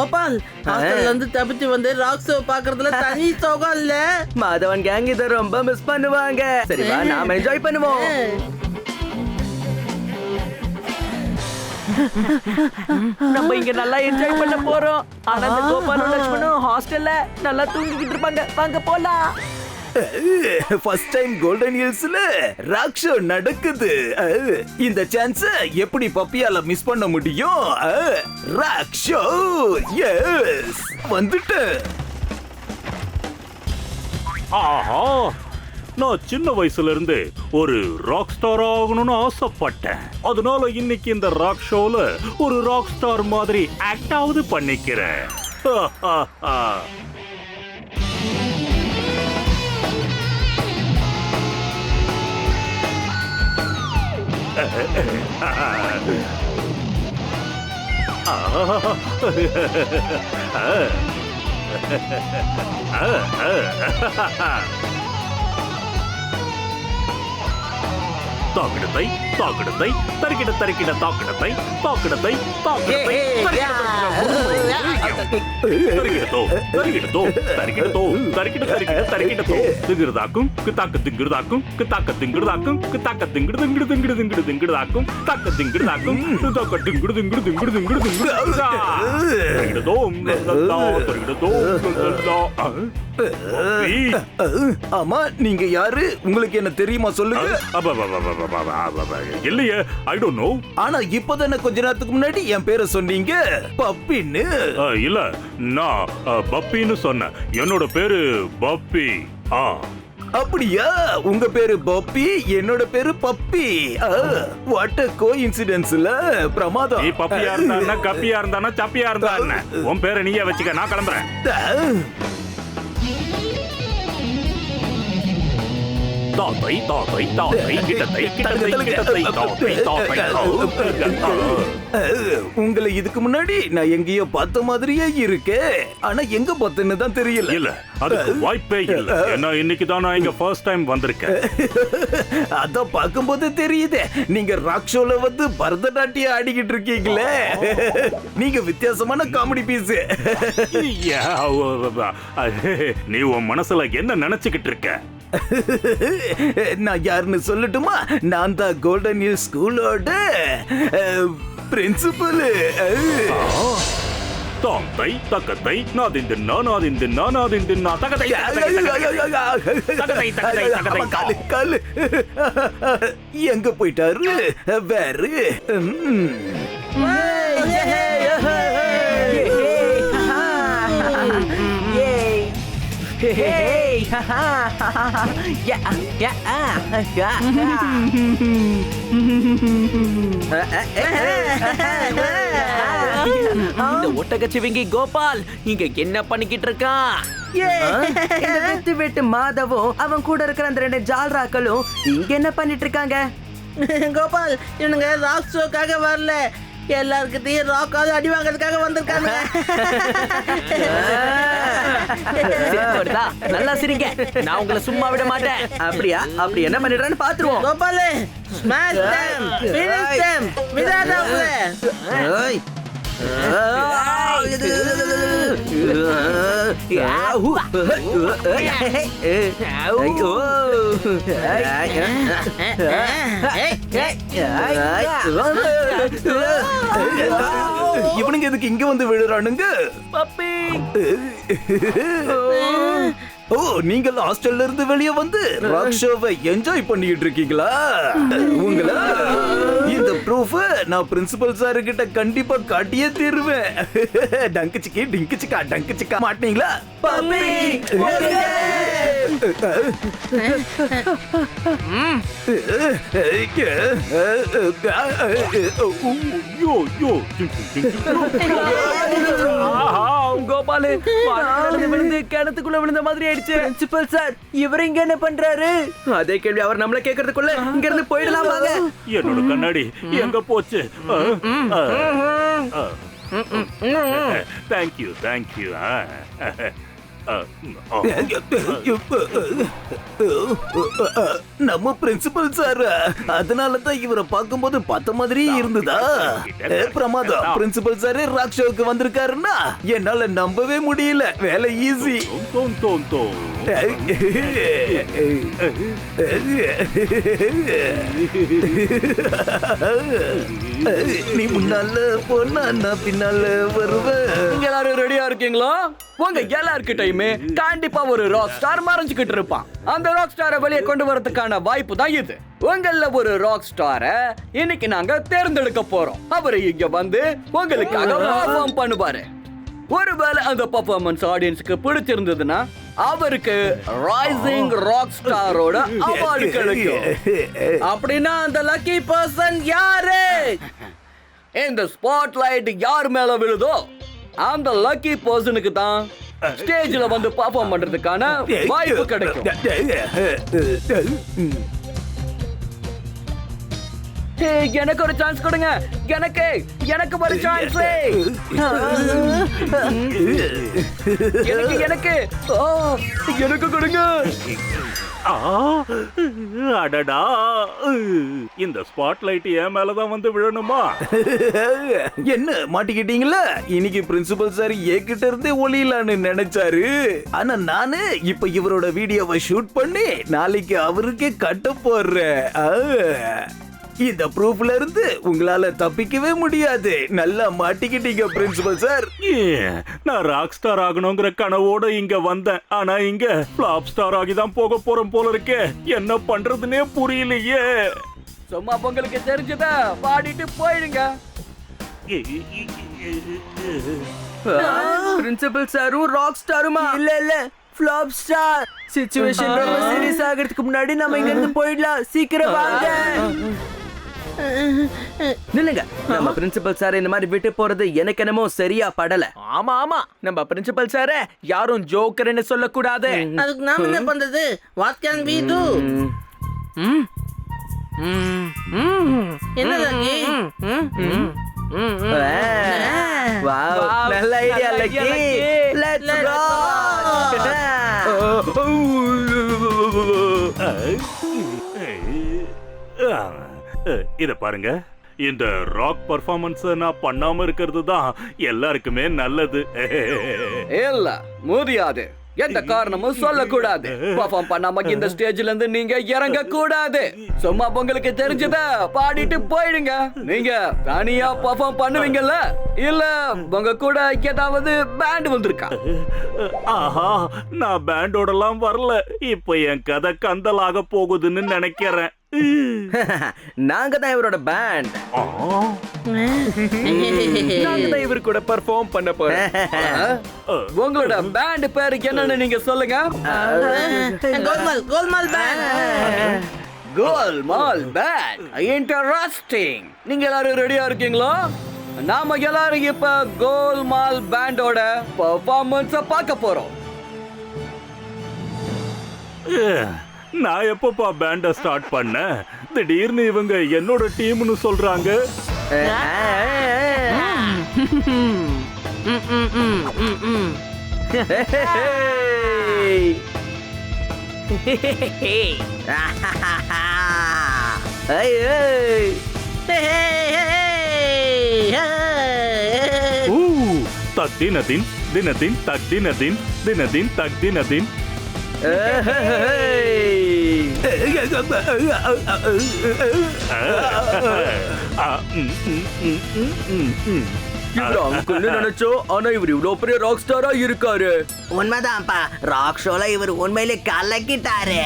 கோபால் ஹாஸ்டல்ல இருந்து தப்பிச்சு வந்து ராக் ஷோ பாக்குறதுல தனி சோகம் இல்ல. மாதவன் கேங் இத ரொம்ப மிஸ் பண்ணுவாங்க. சரி வா நாம என்ஜாய் பண்ணுவோம். நம்ம இங்க நல்லா என்ஜாய் பண்ண போறோம். ஆனா அந்த கோபாலும் லட்சுமணும் ஹாஸ்டல்ல நல்லா தூங்கிக்கிட்டு இருப்பாங்க. வாங்க போலாம். ஃபர்ஸ்ட் டைம் கோல்டன் ஹில்ஸ்ல ராக் ஷோ நடக்குது. இந்த சான்ஸ் எப்படி பப்பியால மிஸ் பண்ண முடியும்? ராக் ஷோ எஸ் வந்துட்டு. ஆஹா, நான் சின்ன வயசுல இருந்து ஒரு ராக் ஸ்டார் ஆகணும்னு ஆசைப்பட்டேன். அதனால இன்னைக்கு இந்த ராக் ஷோல ஒரு ராக் ஸ்டார் மாதிரி ஆக்ட் ஆவது பண்ணிக்கிறேன். தாக்கிடத்தை தாக்கிடத்தை தரிக்கிட தரிக்கிட தாக்கிடத்தை தாக்கிடத்தை தாக்கிடத்தை தரிக்கிடத்தோ தரிக்கிடத்தோ தரிக்கிடத்தோ தரிக்கிட தரிக்கிட தரிக்கிடத்தோ திங்கிருதாக்கும் கித்தாக்க திங்கிருதாக்கும் கித்தாக்க திங்கிருதாக்கும் கித்தாக்க திங்கிடு திங்கிடு திங்கிடு திங்கிடு திங்கிடுதாக்கும் தாக்க திங்கிருதாக்கும் தாக்க திங்கிடு திங்கிடு திங்கிடு திங்கிடு திங்கிடு தரிக்கிடத்தோ தரிக்கிடத்தோ ஆமா, நீங்க யாரு? உங்களுக்கு என்ன தெரியுமா சொல்லுங்க. இல்லையே, ஐ டோன்ட் நோ. ஆனா இப்பதானே கொஞ்ச நேரத்துக்கு முன்னாடி என் பேரை சொன்னீங்க, பப்பின்னு. இல்ல, நான் பப்பின்னு சொன்னேன். என்னோட பேரு பப்பி. அப்படியா? உங்க பேரு பப்பி, என்னோட பேரு பப்பி. What a கோஇன்சிடென்ஸ்ல. பிரமாதம். நீ பப்பியா இருந்தானா கப்பியா இருந்தானா சப்பியா இருந்தானா உன் பேரை நீயே வச்சுக்க. நான் கிளம்புறேன். தாத்தை தாத்தை தாத்தை கிட்டத்தை கிட்டத்தை கிட்டத்தை தாத்தை தாத்தை. உங்களை இதுக்கு முன்னாடி நான் எங்கேயோ பார்த்த மாதிரியே இருக்கு. ஆனா எங்க பார்த்தேன்னு தான் தெரியல. இல்ல, அதுக்கு வாய்ப்பே இல்ல. ஏன்னா இன்னைக்கு தான் நான் இங்க ஃபர்ஸ்ட் டைம் வந்திருக்கேன். அத பாக்கும்போது தெரியுது நீங்க ராக் ஷோல வந்து பரதநாட்டியம் ஆடிக்கிட்டு இருக்கீங்களே. நீங்க வித்தியாசமான காமெடி பீஸ். நீ உன் மனசுல என்ன நினைச்சுக்கிட்டு இருக்க? நான் யாருன்னு சொல்லட்டுமா? நான் தான் கோல்டன் ஹில் ஸ்கூலோட பிரின்சிபல். தாத்தை தக்கத்தை நாதிந்தின்னா நாதிந்தின்னா நாதிந்தின்னா தகதை தகதை தகதை தகதை காலு எங்க போயிட்டாரு? வேறு இந்த ஒட்டகச்சிவிங்கி கோபால் இங்க என்ன பண்ணிக்கிட்டு இருக்கான்? இந்த வெத்து வெட்டு மாதவும் அவன் கூட இருக்கிற அந்த 2 ஜால்ராக்களும் இங்க என்ன பண்ணிட்டு இருக்காங்க? கோபால், இவனுங்க ராக் ஷோக்காக வரல, எல்லாருக்கிட்டையும் ராக்காவது அடி வாங்கிறதுக்காக வந்திருக்காங்க. நல்லா சிரிங்க, நான் உங்களை சும்மா விட மாட்டேன். அப்படியா? அப்படி என்ன பண்ணிடுறான்னு பாத்துருவோம். Gopal, smash them, finish them, without a play. இவனுங்க எதுக்கு இங்க வந்து விழுறானுங்க? பப்பி. ஓ, நீங்க ஹாஸ்டல்ல இருந்து வெளியே வந்து ராக் ஷோவை என்ஜாய் பண்ணிட்டு இருக்கீங்களா? உங்களா இந்த ப்ரூஃப் நான் பிரின்சிபல் சார் கிட்ட கண்டிப்பா காட்டியே தீருவேன். டங்கு சிக்கி டிங்கு சிக்கா டங்கு சிக்கா மாட்டீங்களா? பப்பி. கோபாலு விழுந்து கிணத்துக்குள்ள விழுந்த மாதிரி ஆயிடுச்சு. பிரின்சிபல் சார், இவர் இங்க என்ன பண்றாரு? அதே கேள்வி அவர் நம்மள கேக்குறதுக்குள்ள இங்க இருந்து போயிடலாம் வாங்க. என்னோட கண்ணாடி எங்க போச்சு? Thank you thank you. நம்ம பிரின்சிபல் சார். அதனால தான் இவரை பார்க்கும்போது பார்த்த மாதிரியே இருந்ததா? பிரமாதம். பிரின்சிபல் சார் ராக் ஷோக்கு வந்திருக்காருன்னா என்னால நம்பவே முடியல. வேலை ஈஸி. தோம் தோம் தோம். நீ முன்னால போனா நான் பின்னால வருவேன். நீங்க எல்லாரும் ரெடியா இருக்கீங்களா? உங்க எல்லார்கிட்டயுமே கண்டிப்பா ஒரு ராக் ஸ்டார் மறைஞ்சுக்கிட்டு இருப்பான். அந்த ராக் ஸ்டாரை வெளியே கொண்டு வரதுக்கான வாய்ப்பு தான் இது. உங்கள ஒரு ராக் ஸ்டாரை இன்னைக்கு நாங்க தேர்ந்தெடுக்க போறோம். அவரு இங்க வந்து உங்களுக்காக பெர்ஃபார்ம் பண்ணுவாரு. ஒருவேளை அந்த பெர்ஃபார்மன்ஸ் ஆடியன்ஸ்க்கு பிடிச்சிருந்ததுன்னா அவருக்கு ரைசிங் ராக் ஸ்டாரோட அவார்டு கிடைக்கும். அப்படின்னா அந்த லக்கி பர்சன் யாரு? இந்த ஸ்பாட்லைட் யார் மேல விழுதோ அந்த லக்கி பர்சனுக்கு தான் ஸ்டேஜ்ல வந்து பெர்ஃபார்ம் பண்றதுக்கான வாய்ப்பு கிடைக்கும். எனக்கு ஒரு சான்ஸ் கொடுங்க. எனக்கு ஒரு சான்ஸ். எனக்கு கொடுங்க. அடடா, இந்த ஸ்பாட்லைட் என் மேலதான் வந்து விழணுமா? என்ன மாட்டிக்கிட்டீங்களா? இன்னைக்கு பிரின்சிபல் சார் என்கிட்ட இருந்தே ஒளியலான்னு நினைச்சாரு. ஆனா நானு இப்ப இவரோட வீடியோவை ஷூட் பண்ணி நாளைக்கு அவருக்கே கட்ட போடுறேன். இந்த ப்ரூஃப்ல இருந்து உங்களால தப்பிக்கவே முடியாது. நல்லா மாட்டிக்கிட்டீங்க பிரின்சிபல் சார். நான் ராக் ஸ்டார் ஆகணுங்கிற கனவோட இங்க வந்தேன். ஆனா இங்க ஃபிளாப் ஸ்டார் ஆகி தான் போக போறோம் போல இருக்கே. என்ன பண்றதுன்னே புரியலையே. சும்மா உங்களுக்கு தெரிஞ்சத பாடிட்டு போயிடுங்க. பிரின்சிபல் சாரும் ராக் ஸ்டாருமா? இல்ல ஃபிளாப் ஸ்டார். சிச்சுவேஷன் ரொம்ப சீரியஸ் ஆகிறதுக்கு முன்னாடி நம்ம இங்க இருந்து போயிடலாம். சீக்கிரம் வாங்க. நில்லுங்க. நம்ம பிரின்சிபல் சார் இந்த மாதிரி விட்டு போறது எனக்கு என்னமோ சரியா படல. ஆமா நம்ம பிரின்சிபல் சார யாரும் ஜோக்கர்னு சொல்ல கூடாது. அதுக்கு நாம என்ன பண்றது? What can we do? என்ன லக்கி? வாவ், நல்ல ஐடியா லக்கி. Let's go. இத பாருங்க, இந்த ராக் பர்ஃபார்மன்ஸ் நான் பண்ணாம இருக்கிறது தான் எல்லாருக்குமே நல்லது. இல்ல முடியாது. எந்த காரணமும் சொல்லக்கூடாது. பெர்ஃபார்ம் பண்ணாம இந்த ஸ்டேஜ்ல இருந்து நீங்க இறங்க கூடாது. சும்மா உங்களுக்கு தெரிஞ்சத பாடிட்டு போயிடுங்க. நீங்க தனியா பெர்ஃபார்ம் பண்ணுவீங்கல்ல, இல்ல உங்க கூட ஏதாவது பேண்ட் வந்திருக்கா? ஆஹா, நான் பேண்டோடலாம் வரல. இப்ப என் கதை கந்தலாக போகுதுன்னு நினைக்கிறேன். நாங்க தான் இவரோட பேண்ட். நாங்க தான் இவர் கூட பெர்ஃபார்ம் பண்ண போறோம். உங்களோட பேண்ட் பேரு என்னன்னு நீங்க சொல்லுங்க. கோல்மால் பேண்ட். கோல்மால் பேண்ட். இன்டரஸ்டிங். நீங்க எல்லாரும் ரெடியா இருக்கீங்களா? நாம எல்லாரும் இப்ப கோல்மால் பேண்டோட பெர்ஃபார்மன்ஸ பார்க்க போறோம். நான் எப்பப்பா பேண்ட ஸ்டார்ட் பண்ண? திடீர்னு இவங்க என்னோட டீம்னு சொல்றாங்க. தத்தினதின் தினதின் தத்தினதின் தினதின் தத்தினதின். நினைச்சோம், ஆனா இவர் இவ்வளவு பெரிய ராக் ஸ்டாரா இருக்காரு. உண்மைதான்ப்பா, ராக் ஷோல இவர் உண்மையிலே கலக்கிட்டாரு.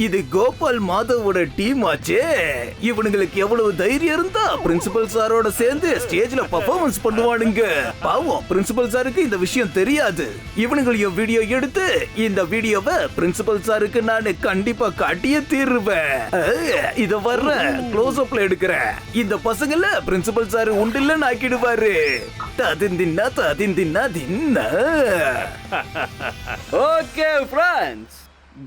இது கோபால் மாதவோட டீம் ஆச்சே. இவனுங்களுக்கு எவ்வளவு தைரியம் இருந்தா பிரின்சிபல் சாரோட சேர்ந்து ஸ்டேஜ்ல பெர்ஃபார்மன்ஸ் பண்ணுவானுங்க. பாவம், பிரின்சிபல் சாருக்கு இந்த விஷயம் தெரியாது. இவனுங்களையும் வீடியோ எடுத்து இந்த வீடியோவை பிரின்சிபல் சாருக்கு நான் கண்டிப்பா காட்டியே தீருவேன். இத வர்ற க்ளோஸ் அப்ல எடுக்கிறேன். இந்த பசங்கள பிரின்சிபல் சார் உண்டில்லன்னு ஆக்கிடுவாரு. ததிந்தின்னா ததிந்தின்னா தின்னா. ஓகே ஃப்ரெண்ட்ஸ்,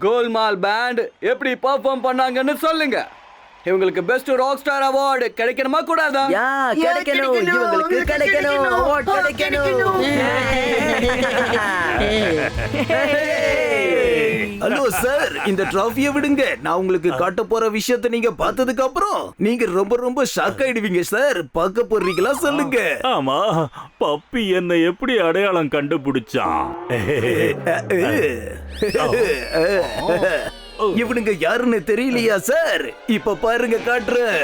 கோல்மால் பேண்ட் எப்படி பெர்ஃபார்ம் பண்ணாங்கன்னு சொல்லுங்க. இவங்களுக்கு பெஸ்ட் ராக் ஸ்டார் அவார்டு கிடைக்கணுமா கூடாதா? கிடைக்கணும். இவங்களுக்கு கிடைக்கணும். அவார்ட் கிடைக்கணும். ஹலோ சார், இந்த டிராஃபியை விடுங்க. நான் உங்களுக்கு காட்ட போற விஷயத்தை நீங்க பார்த்ததுக்கு அப்புறம் நீங்க ரொம்ப ரொம்ப ஷாக் ஆயிடுவீங்க சார். பார்க்க போறீங்களா சொல்லுங்க. ஆமா, பப்பி என்ன எப்படி அடையாளம் கண்டுபிடிச்சான்? இவனுங்க யாருன்னு தெரியலையா சார்? இப்ப பாருங்க காட்டுறேன்.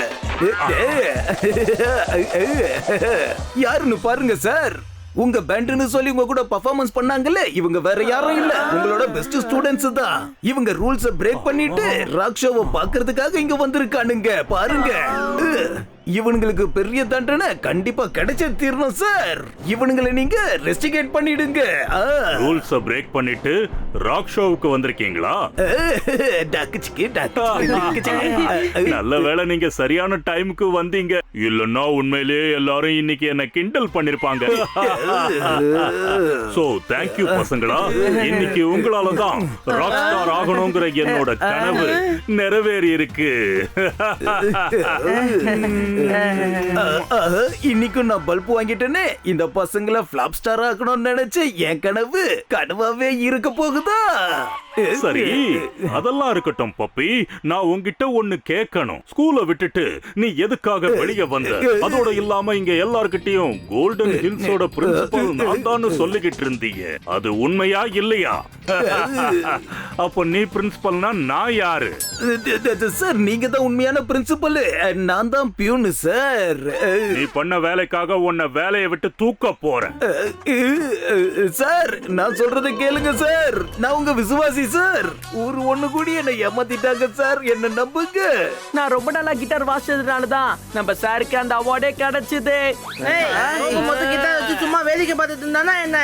யாருன்னு பாருங்க சார். உங்க பேண்ட்னு சொல்லி உங்க கூட பெர்ஃபார்மன்ஸ் பண்ணாங்கல்ல, இவங்க வேற யாரும் இல்ல, உங்களோட பெஸ்ட் ஸ்டூடண்ட்ஸ் தான். இவங்க ரூல்ஸ பிரேக் பண்ணிட்டு ராக் ஷோவை பார்க்கிறதுக்காக இங்க வந்திருக்கானுங்க. பாருங்க, இவனுங்களுக்கு பெரிய தண்டனை கண்டிப்பா கிடைச்சே தீரணும் சார். இவனுங்களை நீங்க ரெஸ்டிகேட் பண்ணிடுங்க. ரூல்ஸ பிரேக் பண்ணிட்டு ராக் ஷோவுக்கு வந்திருக்கீங்களா? நல்ல வேளை நீங்க சரியான டைமுக்கு வந்தீங்க. இல்லன்னா உண்மையிலேயே எல்லாரும் இன்னைக்கு என்ன கிண்டல் பண்ணிருப்பாங்க. சோ தேங்க்யூ பசங்களா. இன்னைக்கு உங்களால தான் ராக் ஸ்டார் ஆகணுங்கிற என்னோட கனவு நிறைவேறி இருக்கு. இன்னைக்கும் நான் பல்ப் வாங்கிட்டேனே. இந்த பசங்களை பிளாப் ஸ்டார் ஆக்கணும்னு நினைச்சு என் கனவு கனவாவே இருக்க போகுதா? சரி, அதெல்லாம் இருக்கட்டும் பப்பி. நான் உன்கிட்ட ஒண்ணு கேட்கணும். ஸ்கூலை விட்டுட்டு நீ எதுக்காக வெளியே வந்த? அதோட இல்லாம இங்க எல்லார்கிட்டயும் கோல்டன் ஹில்ஸோட பிரின்சிபல் நான் தான் சொல்லிக்கிட்டு இருந்தீங்க. அது உண்மையா இல்லையா? அப்ப நீ பிரின்சிபல்னா நான் யாரு? சார், நீங்க தான் உண்மையான பிரின்சிபல். நான் தான் பியூன் சார். நீ பண்ண வேலைக்காக உன்னை வேலையை விட்டு தூக்க போறேன். சார், நான் சொல்றதை கேளுங்க சார். நான் உங்க விசுவாசி சார். ஊரு ஒண்ணு கூடி என்ன ஏமாத்திட்டாங்க சார். என்ன நம்புங்க. நான் ரொம்ப நாளா கிட்டார் வாசிச்சதுனாலதான் நம்ம சாருக்கு அந்த அவார்டே கிடைச்சது. மொத்த கிட்டார் வச்சு சும்மா வேடிக்கை பார்த்துட்டு இருந்தானா என்ன?